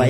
ไป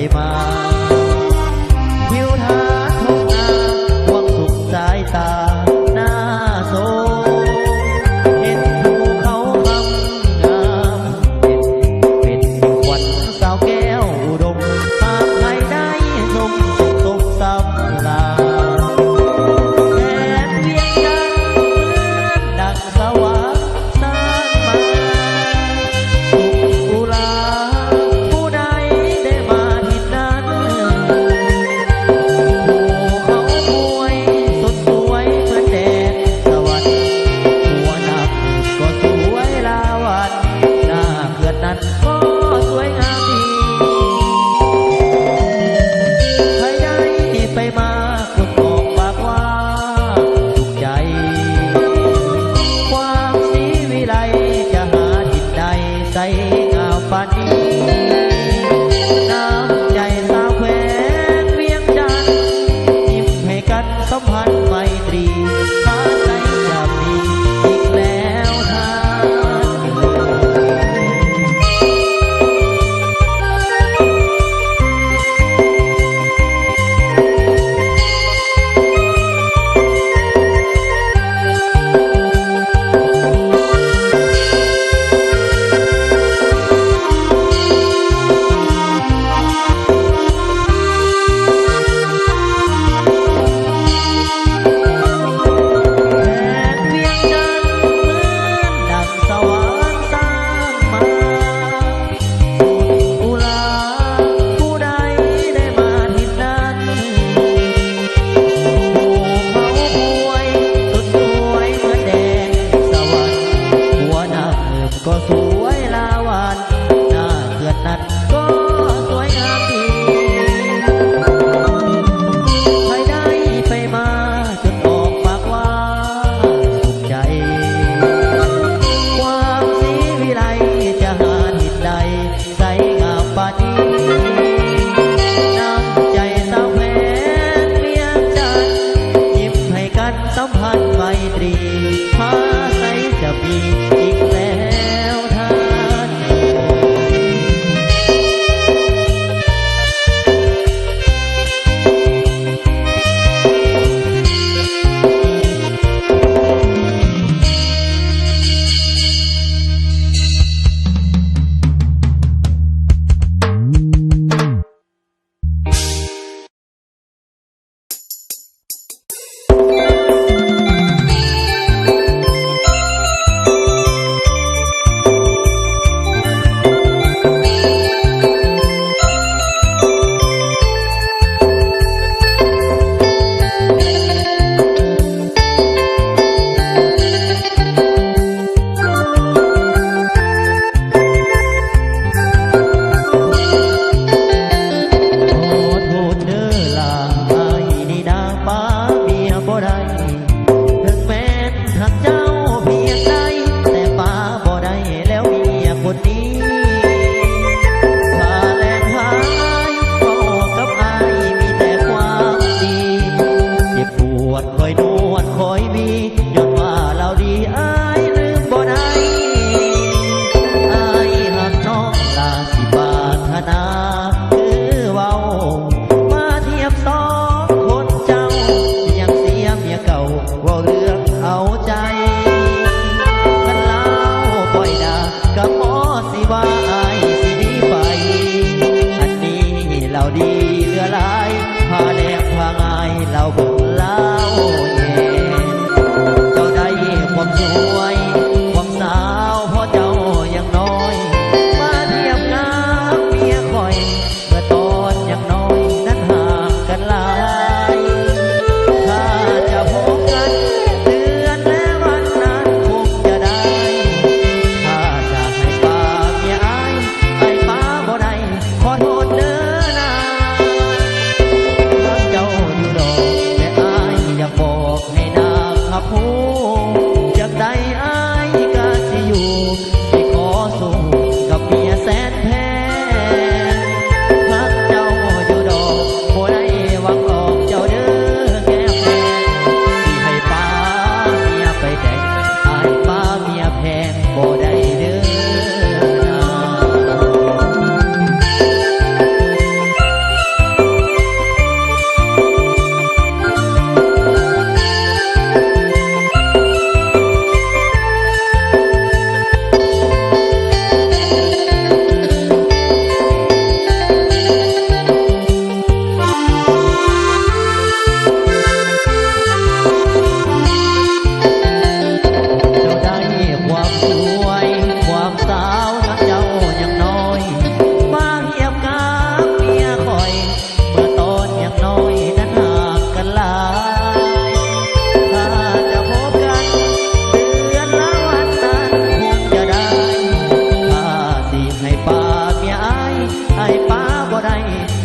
ไอ้ป้าบ่ได้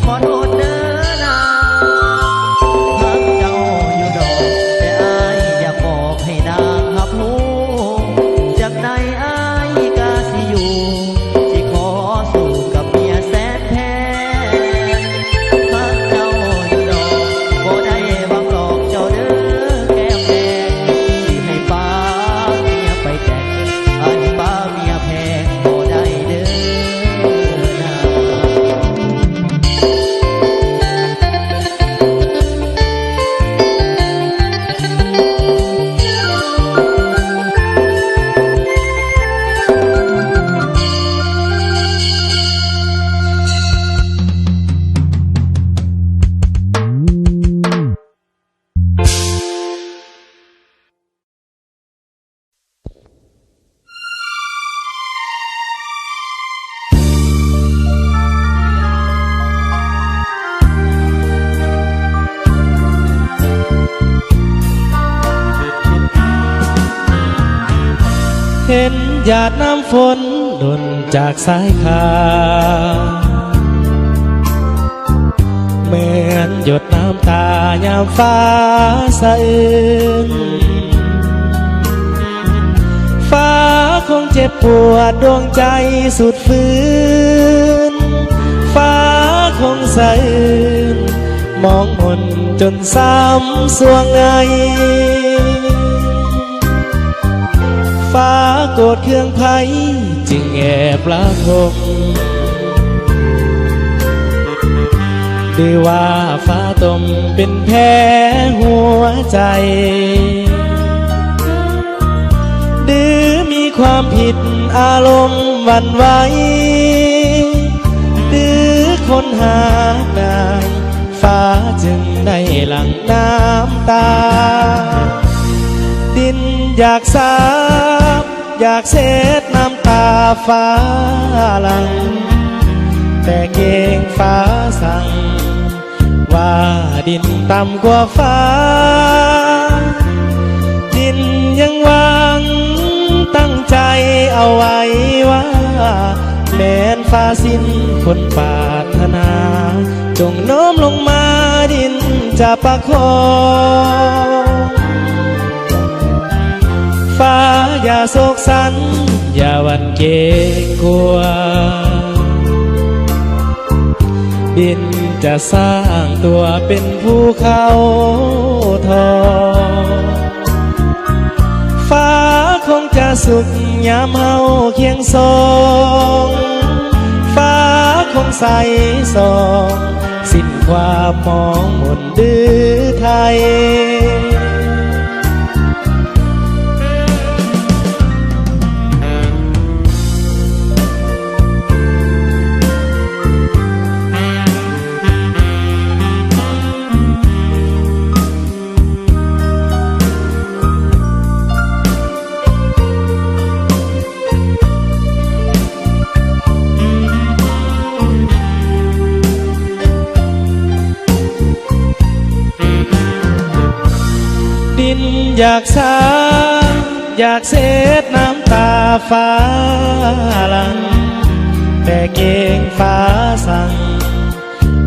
ขอโทษเด้อนะฮักเจ้าอยู่ดอกแต่อายอยากบอกให้นางหับหูจากในอายกาสิอยู่สิขอสู้กับเมียแสนแพงฮักเจ้าอยู่ดอกบ่ได้บังหลอกเจ้าเด้อแก้มแดงสิให้ป้าเมียไปแต่งไอ้ป้าเมียแพงบ่ได้เด้อนะ เห็นหยาดน้ำฝนหล่นจากสายคาเหมือนหยดน้ำตายามฟ้าสะอื้นฟ้าคงเจ็บปวดดวงใจสุดฝืนฟ้าคงสะอื้นมองมนจนซ้ำสวงในฟ้าโกรธเคืองไผจึงแอบละทมหรือว่าฟ้าตมเป็นแผลหัวใจหรือมีความผิดอารมณ์หวั่นไหวหรือคนหาได้ฟ้าจึงได้หลั่งน้ำตาดินอยากสาบอยากเช็ดน้ำตาฟ้าหลังแต่เก่งฟ้าสั่งว่าดินต่ำกว่าฟ้าดินยังหวังตั้งใจเอาไว้ว่าแม้นฟ้าสิ้นคนปรารถนาจงโน้มลงมาดินจะประคองฟ้าอย่าโศกสันอย่าหวั่นเกรงกลัวดินจะสร้างตัวเป็นภูเขาทองฟ้าคงจะสุขยามเฮาเคียงสองฟ้าคงใสสองสิ้นความมองมนดื้อไทยดินอยากสาอยากเช็ดน้ำตาฟ้าหลังแต่เก่งฟ้าสั่ง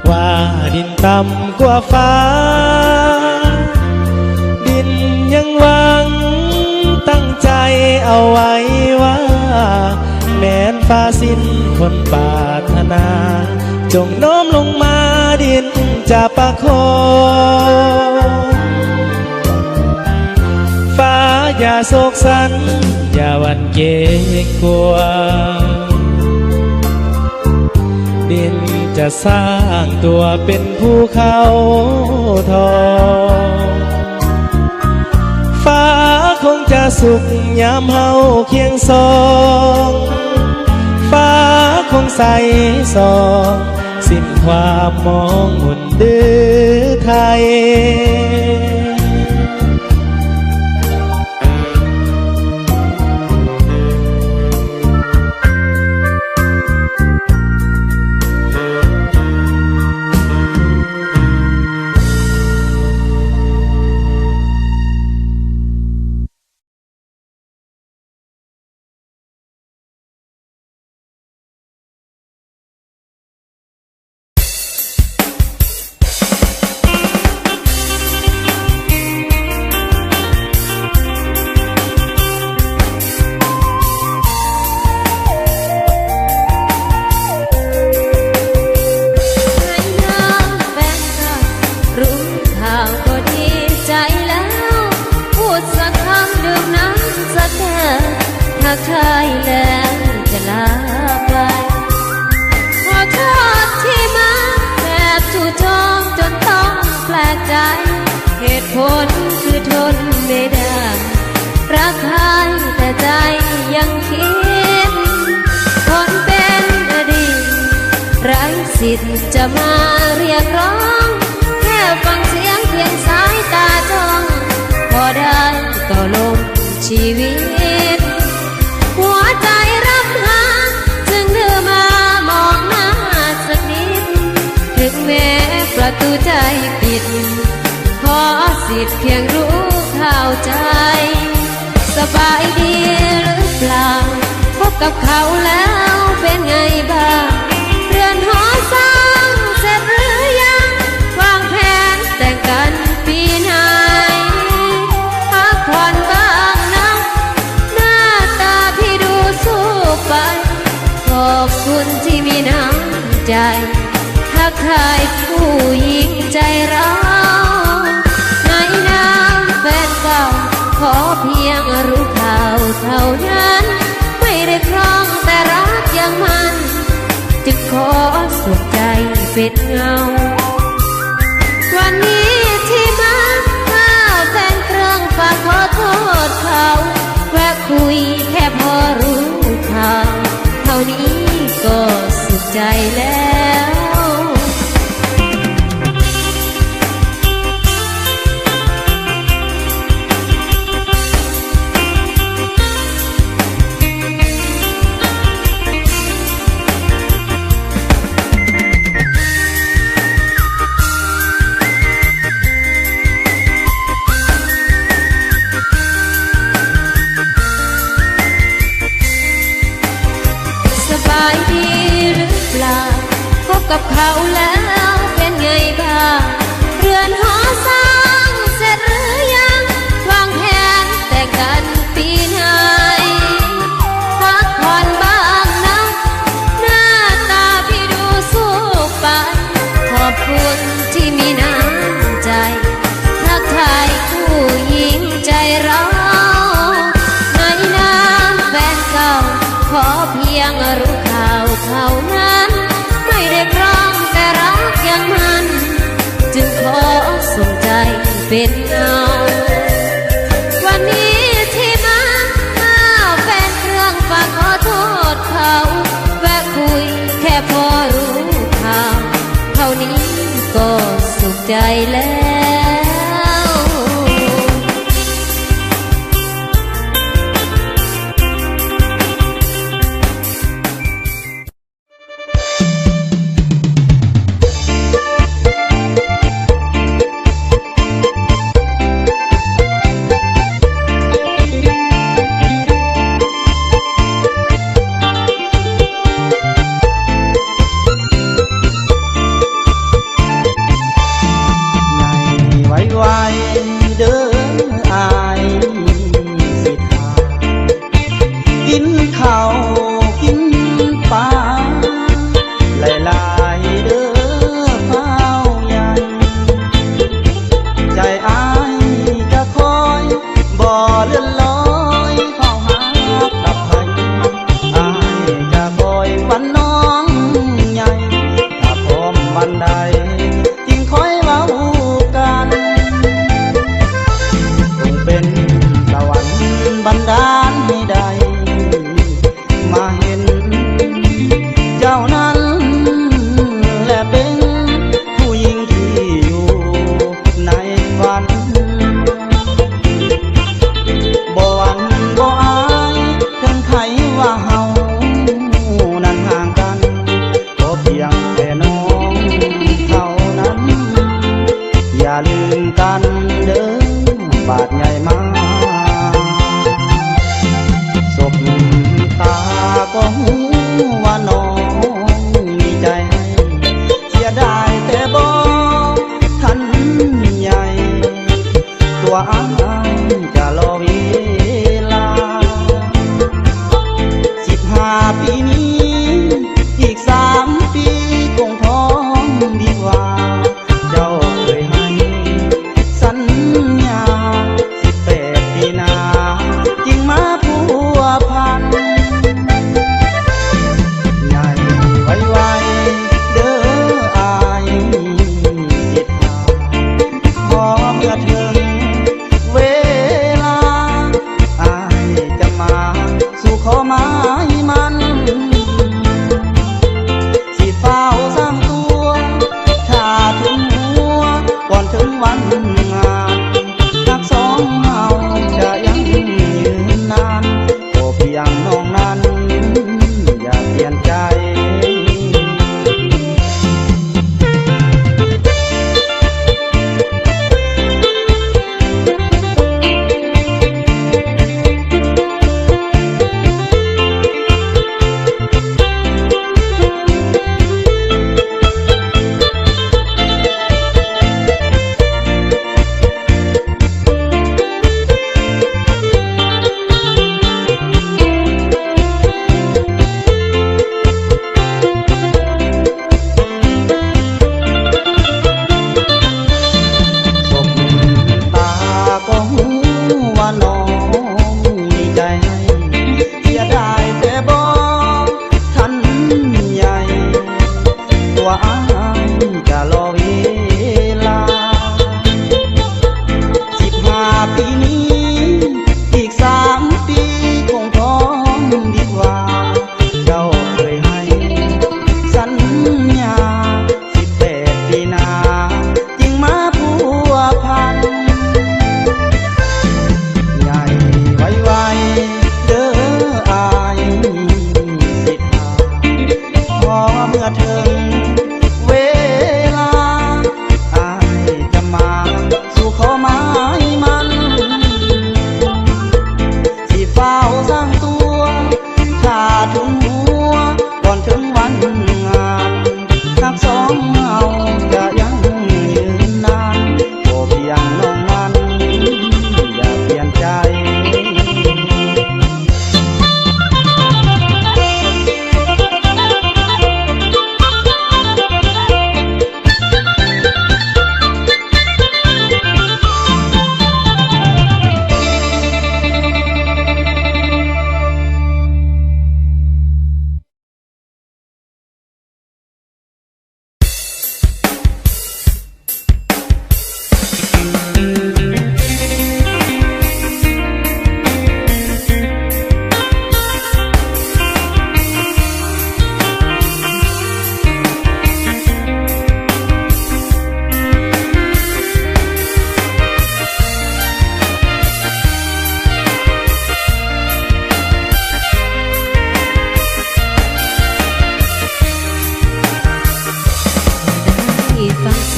ว่าดินต่ำกว่าฟ้าดินยังหวังตั้งใจเอาไว้ว่าแม้นฟ้าสิ้นคนปรารถนาจงโน้มลงมาดินจะประคองฟ้าอย่าโศกสันอย่าหวั่นเกรงกลัวดินจะสร้างตัวเป็นภูเขาทองฟ้าคงจะสุขยามเฮาเคียงสองฟ้าคงใสสองสิ้นความมองมนดื้อไทย ากทายแล้วจะลาไปขอโทษที่มาแบบจู่โจมจนต้องแปลกใจเหตุผลคือทนไม่ได้รักใครแต่ใจยังคิดคนเป็นอดีตไร้สิทธิ์จะมาเรียกร้องแค่ฟังเสียงเพียงสายตาจ้องพอได้ต่อลมชีวิตหัวใจรับหาจึงเดินมามองหน้าสักนิดถึงแม้ประตูใจปิดขอสิทธิ์เพียงรู้เข้าใจสบายดีหรือเปล่าพบกับเขาแล้วเป็นไงบ้างเรือนหอสร้างเสร็จหรือยังวางแผนแต่งกันปีไหนพักผ่อนบ้างนะหน้าตาพี่ดูสู้ไปขอบคุณที่มีน้ำใจทักทายผู้หญิงใจร้าวในน้ำแฟนเก่าขอเพียงรู้ข่าวเท่านั้นไม่ได้ครองแต่รักยังมันจึงขอสุขใจเป็นเงาวันนี้ที่มาแฟนเครื่องฝากขอโทษเขาแวะคุยแค่พอรู้ข่าวเท่านี้ก็สุขใจแล้วกับเขาแล้วเป็นไงบ้างเรือนหอสร้างเสร็จหรือยังวางแผนแต่งกันปีไหนพักผ่อนบ้างนะหน้าตาพี่ดูสู้ไปขอบคุณที่มีน้ำใจทักทายผู้หญิงใจร้าวในน้ำแฟนเก่าขอเพียงรู้ข่าวเท่านั้นไม่ได้ครองแต่รักยังมันจึงขอส่งใจเป็นเงาวันนี้ที่มาแฟนเครื่องฝากขอโทษเขาแวะคุยแค่พอรู้ข่าวเท่านี้ก็สุขใจแล้วปีนี้อีก3 ปีคงท้องดีกว่า เจ้าเคยให้สัญญา18 ปีนาจึงมาพัวพัน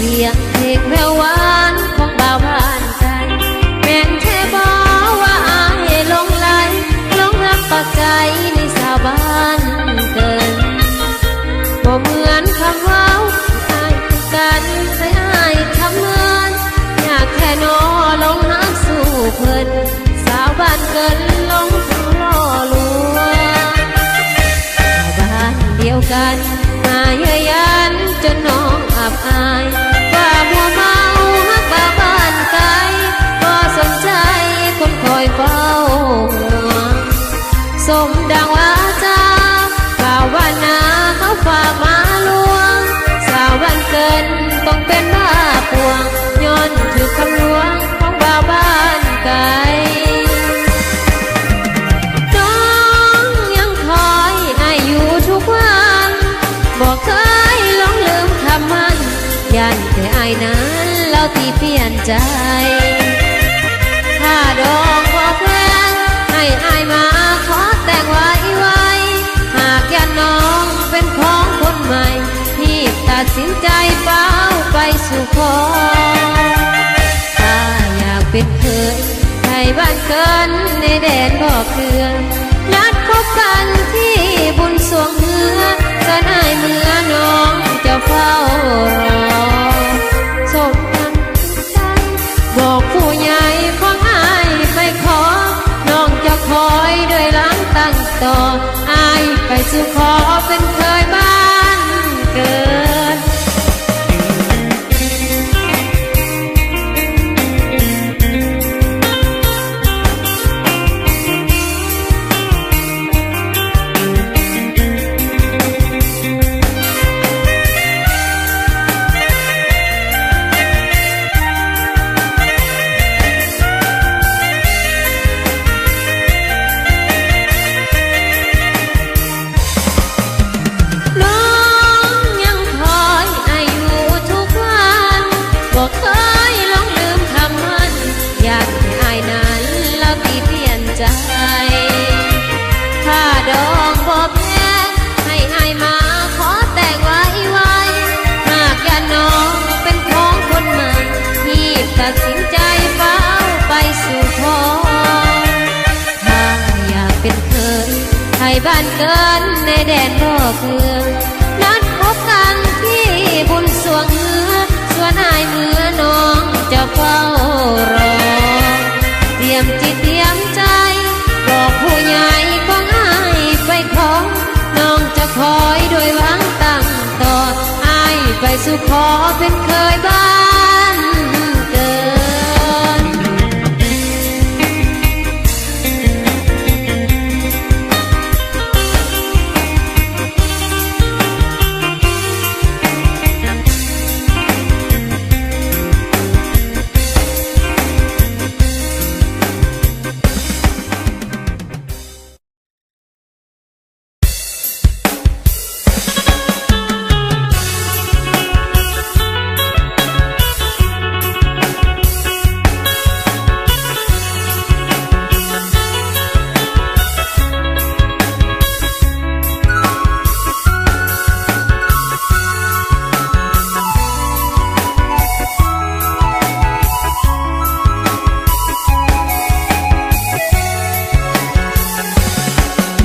สียงเพลงแผ่วหวานของบ่าวบ้านใจแม่นแค่บอกว่าอายหลงไหลหลงรักปักใจในสาวบ้านเกินบ่เหมือนคำเว้าอายกันใส่อายทำเหมือนอยากแค่นอลงน้ำสู่เพิ่นสาวบ้านเกินลงสู่ล่อลวงชาวบ้านเดียวกันมาเย้ยยันจนน้องอับอายว่ามัวเมาฮักบ่าวบ้านไกลก็สนใจคนคอยเฝ้าห่วงสมดังว่าจ้าบ่าวบ้านนาเขาฝากมาลวงสาวบ้านเกินต้องเป็นบ้าปวงย้อนถือคำลวงของบ่าวบ้านไกลน้องยังคอยให้อยู่ทุกวันบอกเคยหลงลืมคำมันยันแต่อายนั้นแล้วที่เปลี่ยนใจถ้าดอกบอกแพงให้อายมาขอแต่งไว้ไว้หากยันน้องเป็นของคนใหม่ที่ตัดสินใจเฝ้าไปสู่ขอถ้าอยากเป็นเคยให้บ้านเกินในแดนบ่อเกลือนัดพบกันที่บุญสวงเหือก็ได้เมื่อน้องจะเฝ้ารอสมกันใจบอกผู้ใหญ่ของอายไปขอน้องจะคอยด้วยหลังตั้งต่ออายไปสู่ขอเป็นเคยบ้านเกิด น้องยังคอยอายุทุกวันบอกเคยหลงลืมคำมันอยากให้อายนั้นแล้วที่เปลี่ยนใจถ้าดองบ่แพงให้อายมาขอแต่งไว้ไว้หากอย่าน้องเป็นของคนใหม่ที่ตัดสินใจเฝ้าไปสู่ขอถ้าอยากเป็นเคยให้บ้านเกินในแดนบ่อเกลือนัดพบกันที่บุญสวงเหือส่วนอายเมื่อน้องจะเฝ้ารอเตรียมจิตเตรียมใจบอกผู้ใหญ่ของอายไปขอน้องจะคอยโดยหวังตั้งต่ออายไปสู่ขอเป็นเคยบ้านเกิน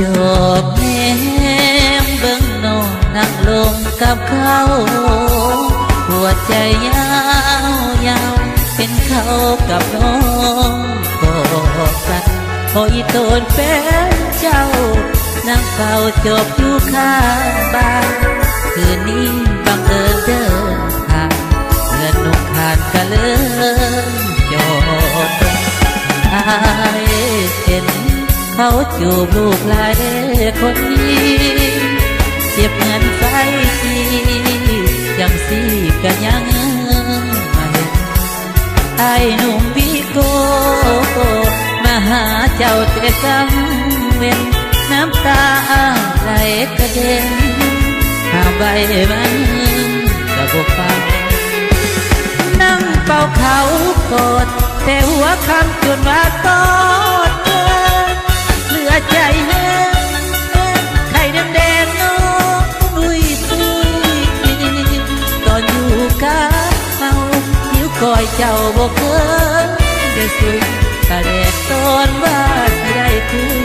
จบแม่มเบิ่งน้องนั่งลงกับเขาหัวใจยาวยาวเป็นเขากับน้องกอดกันพออีโตนเป็นเจ้านั่งเฝ้าจบอยู่ข้างบ้านคืนนี้บังเอิญเดินทางเงินนุ่งขาดกะเลยจอดอายเห็นเขาจูบลูกหลายคนนี้เจ็บเงินไฟทีจังสีก็ยังมาเห็นไอ้หนุ่มวิโกมาหาเจ้าแต่กังเว้นน้ำตาไหลกระเด็นหาใบมันก็บ่ฟังนั่งเป่าเขากดแต่หัวคำจนว่ากอดเกินเหลือใจแห้งไข่แดงๆน้องลุยตุยตอนอยู่กับ เจ้าบ่เคยได้สุขกะแดกตอนว่าสิได้คุย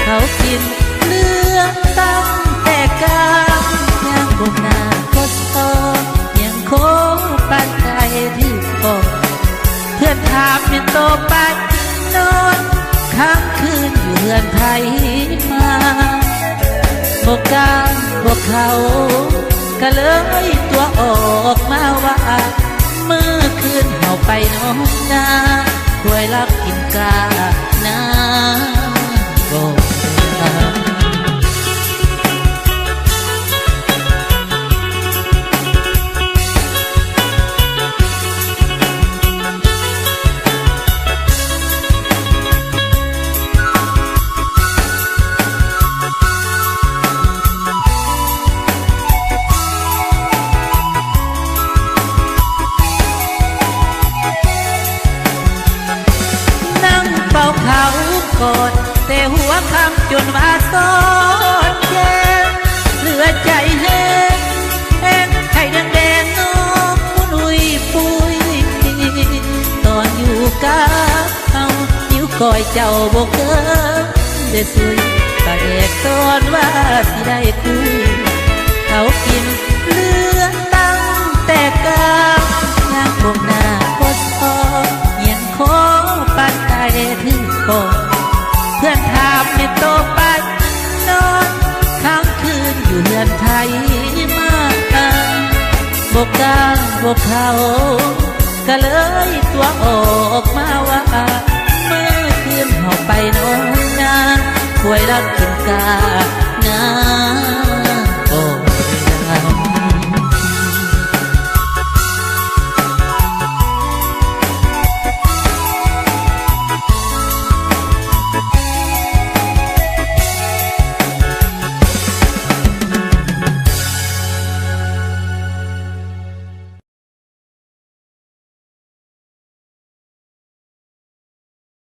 เขากินเรื่องตั้งแต่กลางย่างบนหน้าคดตอนยังโค้งปันใจที่ก่อนเพื่อนถามเป็นโตไปนอนค้างคืนอยู่เรือนไทยมาบอกกล้าบอกเขาก็เลยตัวออกมาว่าเมื่อคืนเขาไปน้องนาควยรับกินกานาบอก นั่งเฝ้าเขากอดแต่หัวคำจนว่าสอนแย่เหลือใจแห้งแห้งไข่แดงแดงน้องมุนอุยปุยตอนอยู่กับเขานิ้วก้อยเจ้าบอกเกินได้สุยปากเอกตอนว่าสิได้คุยเขากินเลือดตั้งแต่กลางย่างบนหน้าคดคอยังขอปันใจถึงก่อนเพื่อนถามไม่โตไปนอนค้างคืนอยู่เรือนไทยมาบอกกล้าบอกเขาก็เลยตัวออกมาว่าเมื่อคืนเขาไปนอนนาควยรักกินกานา